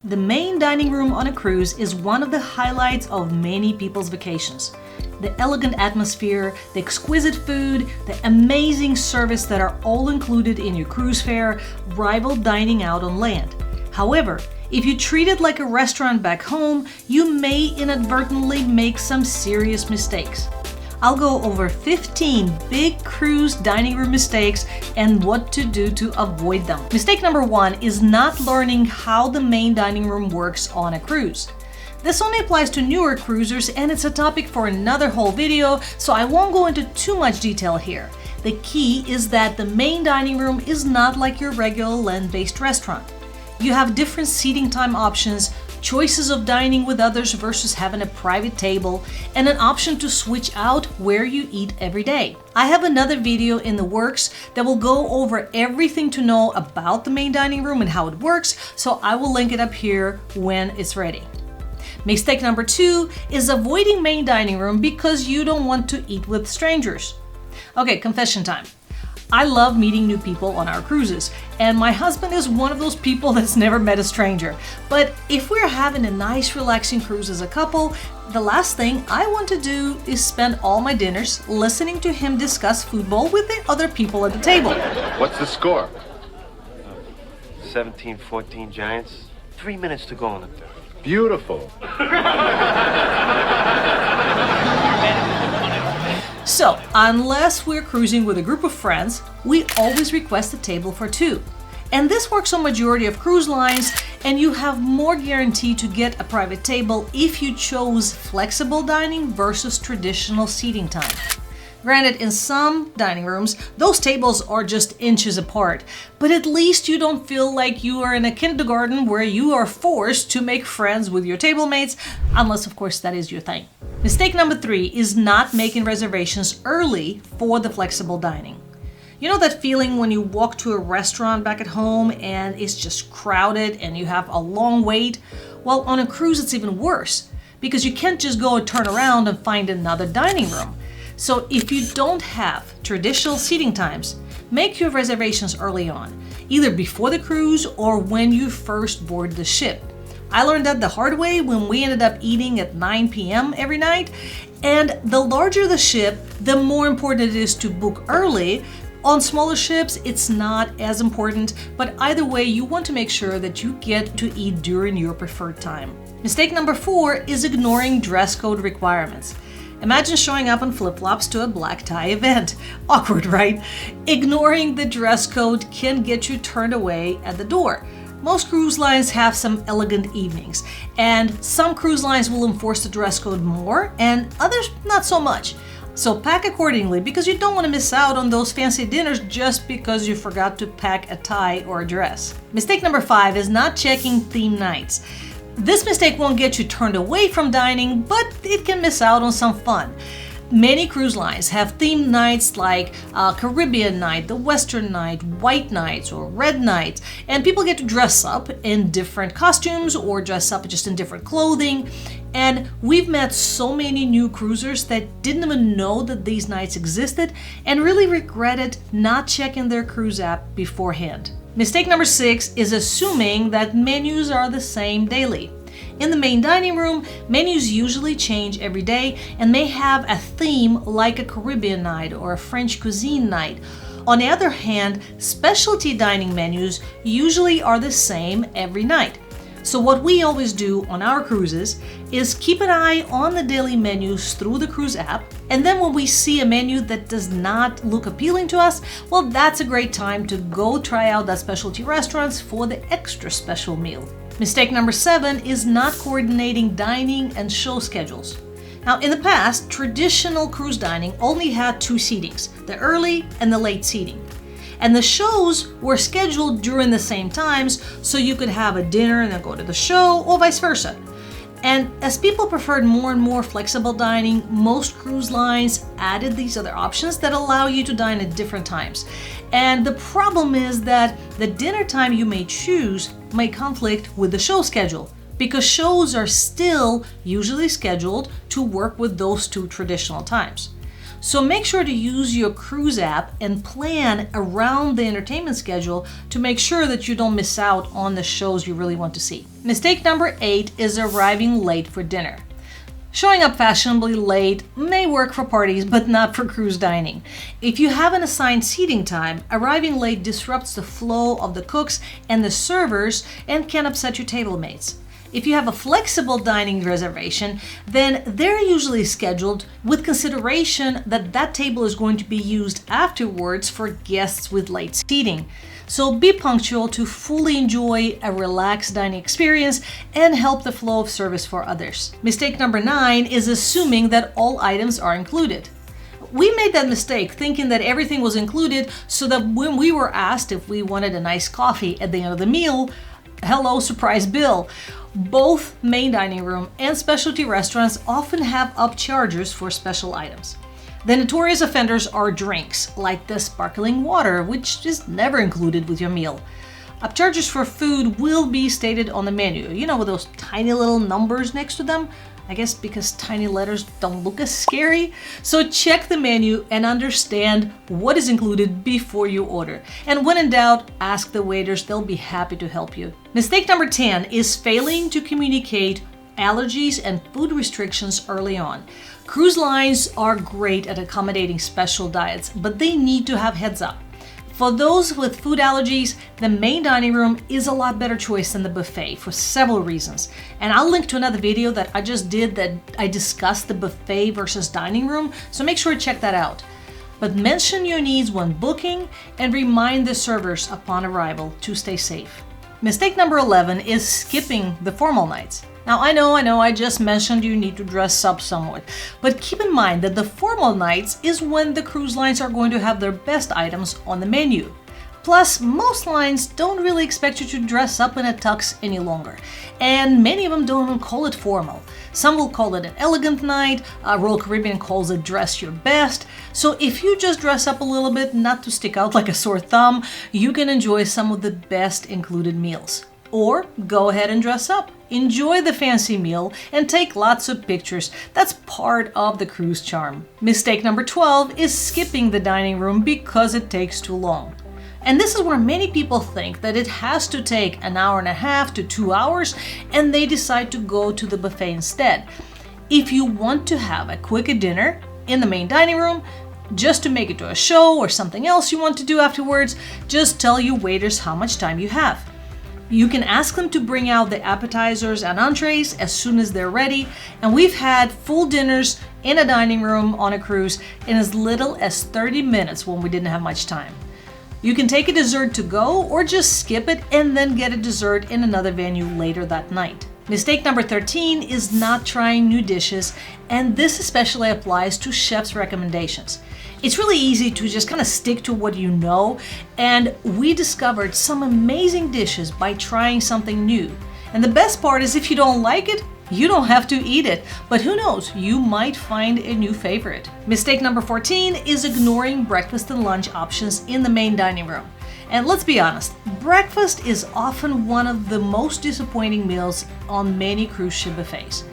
The main dining room on a cruise is one of the highlights of many people's vacations. The elegant atmosphere, the exquisite food, the amazing service that are all included in your cruise fare rival dining out on land. However, if you treat it like a restaurant back home, you may inadvertently make some serious mistakes. I'll go over 15 big cruise dining room mistakes and what to do to avoid them. Mistake number 1 is not learning how the main dining room works on a cruise. This only applies to newer cruisers and it's a topic for another whole video, so I won't go into too much detail here. The key is that the main dining room is not like your regular land-based restaurant. You have different seating time options, choices of dining with others versus having a private table, and an option to switch out where you eat every day. I have another video in the works that will go over everything to know about the main dining room and how it works, so I will link it up here when it's ready. Mistake number 2 is avoiding main dining room because you don't want to eat with strangers. Okay, confession time. I love meeting new people on our cruises, and my husband is one of those people that's never met a stranger. But if we're having a nice, relaxing cruise as a couple, the last thing I want to do is spend all my dinners listening to him discuss football with the other people at the table. What's the score? 17-14 Giants. 3 minutes to go on the third. Beautiful. So, unless we're cruising with a group of friends, we always request a table for 2. And this works on majority of cruise lines, and you have more guarantee to get a private table if you chose flexible dining versus traditional seating time. Granted, in some dining rooms, those tables are just inches apart, but at least you don't feel like you are in a kindergarten where you are forced to make friends with your table mates, unless of course that is your thing. Mistake number 3 is not making reservations early for the flexible dining. You know that feeling when you walk to a restaurant back at home and it's just crowded and you have a long wait? Well, on a cruise it's even worse, because you can't just go and turn around and find another dining room. So if you don't have traditional seating times, make your reservations early on, either before the cruise or when you first board the ship. I learned that the hard way when we ended up eating at 9 p.m. every night, and the larger the ship, the more important it is to book early. On smaller ships, it's not as important, but either way, you want to make sure that you get to eat during your preferred time. Mistake number 4 is ignoring dress code requirements. Imagine showing up in flip-flops to a black tie event. Awkward, right? Ignoring the dress code can get you turned away at the door. Most cruise lines have some elegant evenings, and some cruise lines will enforce the dress code more, and others not so much. So pack accordingly, because you don't want to miss out on those fancy dinners just because you forgot to pack a tie or a dress. Mistake number 5 is not checking theme nights. This mistake won't get you turned away from dining, but it can miss out on some fun. Many cruise lines have themed nights like Caribbean night, the Western night, white nights, or red nights, and people get to dress up in different costumes or dress up just in different clothing. And we've met so many new cruisers that didn't even know that these nights existed and really regretted not checking their cruise app beforehand. Mistake number 6 is assuming that menus are the same daily. In the main dining room, menus usually change every day and may have a theme like a Caribbean night or a French cuisine night. On the other hand, specialty dining menus usually are the same every night. So what we always do on our cruises is keep an eye on the daily menus through the cruise app, and then when we see a menu that does not look appealing to us, well, that's a great time to go try out that specialty restaurants for the extra special meal. Mistake number 7 is not coordinating dining and show schedules. Now, in the past, traditional cruise dining only had 2 seatings, the early and the late seating. And the shows were scheduled during the same times, so you could have a dinner and then go to the show, or vice versa. And as people preferred more and more flexible dining, most cruise lines added these other options that allow you to dine at different times. And the problem is that the dinner time you may choose may conflict with the show schedule, because shows are still usually scheduled to work with those 2 traditional times. So make sure to use your cruise app and plan around the entertainment schedule to make sure that you don't miss out on the shows you really want to see. Mistake number 8 is arriving late for dinner. Showing up fashionably late may work for parties, but not for cruise dining. If you have an assigned seating time, arriving late disrupts the flow of the cooks and the servers and can upset your table mates. If you have a flexible dining reservation, then they're usually scheduled with consideration that that table is going to be used afterwards for guests with late seating. So be punctual to fully enjoy a relaxed dining experience and help the flow of service for others. Mistake number 9 is assuming that all items are included. We made that mistake thinking that everything was included so that when we were asked if we wanted a nice coffee at the end of the meal, hello, surprise bill. Both main dining room and specialty restaurants often have upcharges for special items. The notorious offenders are drinks, like the sparkling water, which is never included with your meal. Upcharges for food will be stated on the menu, you know, with those tiny little numbers next to them. I guess because tiny letters don't look as scary. So check the menu and understand what is included before you order. And when in doubt, ask the waiters, they'll be happy to help you. Mistake number 10 is failing to communicate allergies and food restrictions early on. Cruise lines are great at accommodating special diets, but they need to have heads up. For those with food allergies, the main dining room is a lot better choice than the buffet for several reasons. And I'll link to another video that I just did that I discussed the buffet versus dining room, so make sure to check that out. But mention your needs when booking and remind the servers upon arrival to stay safe. Mistake number 11 is skipping the formal nights. Now, I know, I just mentioned you need to dress up somewhat, but keep in mind that the formal nights is when the cruise lines are going to have their best items on the menu. Plus, most lines don't really expect you to dress up in a tux any longer, and many of them don't even call it formal. Some will call it an elegant night, Royal Caribbean calls it dress your best. So if you just dress up a little bit, not to stick out like a sore thumb, you can enjoy some of the best included meals. Or go ahead and dress up. Enjoy the fancy meal and take lots of pictures. That's part of the cruise charm. Mistake number 12 is skipping the dining room because it takes too long. And this is where many people think that it has to take an hour and a half to 2 hours, and they decide to go to the buffet instead. If you want to have a quick dinner in the main dining room, just to make it to a show or something else you want to do afterwards, just tell your waiters how much time you have. You can ask them to bring out the appetizers and entrees as soon as they're ready, and we've had full dinners in a dining room on a cruise in as little as 30 minutes when we didn't have much time. You can take a dessert to go or just skip it and then get a dessert in another venue later that night. Mistake number 13 is not trying new dishes, and this especially applies to chefs' recommendations. It's really easy to just kind of stick to what you know, and we discovered some amazing dishes by trying something new. And the best part is if you don't like it, you don't have to eat it, but who knows, you might find a new favorite. Mistake number 14 is ignoring breakfast and lunch options in the main dining room. And let's be honest, breakfast is often one of the most disappointing meals on many cruise ship buffets.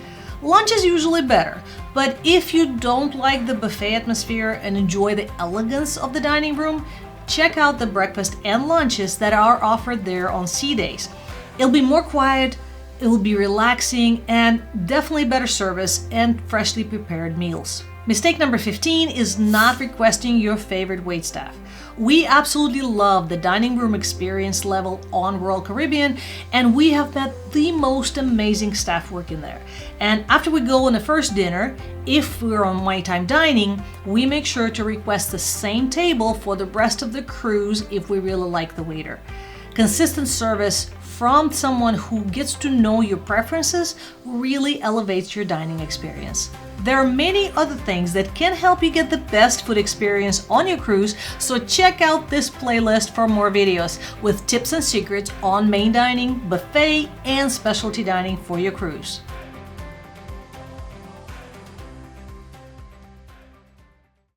Lunch is usually better, but if you don't like the buffet atmosphere and enjoy the elegance of the dining room, check out the breakfast and lunches that are offered there on sea days. It'll be more quiet, it will be relaxing, and definitely better service and freshly prepared meals. Mistake number 15 is not requesting your favorite waitstaff. We absolutely love the dining room experience level on Royal Caribbean, and we have met the most amazing staff working there. And after we go on the first dinner, if we're on My Time Dining, we make sure to request the same table for the rest of the cruise if we really like the waiter. Consistent service from someone who gets to know your preferences really elevates your dining experience. There are many other things that can help you get the best food experience on your cruise, so check out this playlist for more videos with tips and secrets on main dining, buffet, and specialty dining for your cruise.